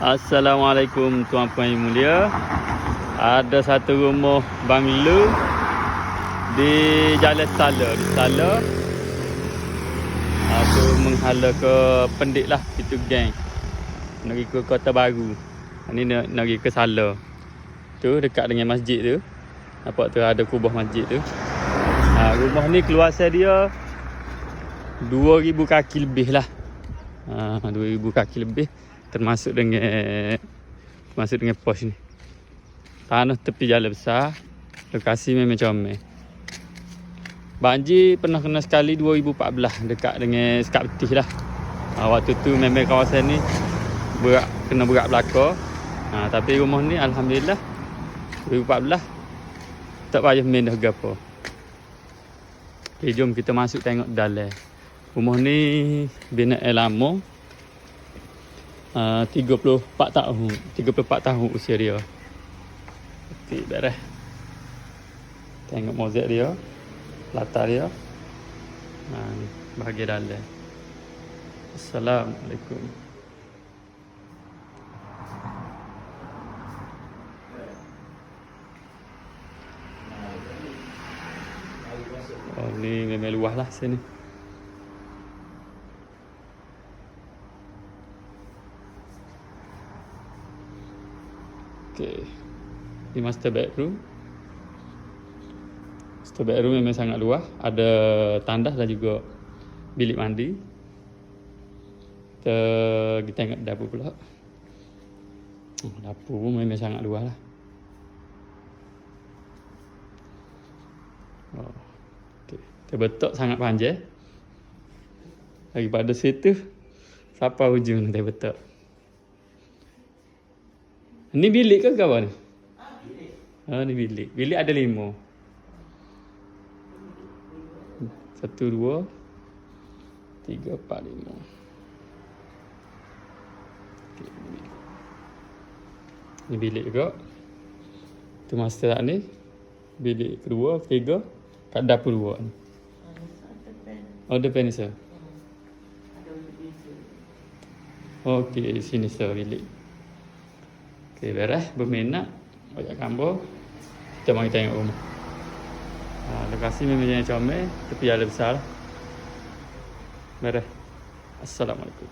Assalamualaikum tuan-puan yang mulia. Ada satu rumah banglo di Jalan Sala. Aku menghala ke Pendik lah, itu geng. Nak pergi ke Kota Baru. Ni nak pergi ke Sala. Tu dekat dengan masjid tu. Nampak tu ada kubah masjid tu. Rumah ni keluasan dia 2000 kaki lebih lah. 2000 kaki lebih. Termasuk dengan pos ni. Tanah tepi jalan besar. Lokasi memang comel. Banjir pernah kena sekali 2014 dekat dengan Sekat Betih lah. Waktu tu memang kawasan ni kena berat belaka. Tapi rumah ni alhamdulillah 2014 tak payah main dah gapo. Okay, jom kita masuk tengok dalam. Rumah ni bina lama. 34 tahun usia dia. Okey, beres. Tengok mozaik dia, latar dia. Ni bahagian dalam. Assalamualaikum. Ni memang luas lah sini. Okay. Ini master bedroom. Master bedroom memang sangat luas. Ada tandas dan juga bilik mandi. Kita tengok dapur pula. Dapur pun memang sangat luas lah. Okay. Terbetok sangat panjang. Daripada situ sampai hujung terbetok. Ni bilik ke kawan? Bilik. Ni bilik. Bilik ada 5. 1, 2, 3, 4, 5. Ni bilik juga. Tu master tak ni. Bilik kedua, ketiga. Kat dapur 2 ni. Depan ni sir. Okey, sini sir bilik. Okey, beres. Berminat. Banyak gambar. Kita mari tengok rumah. Lokasi memang yang comel. Tepi jalan besar. Beres. Assalamualaikum.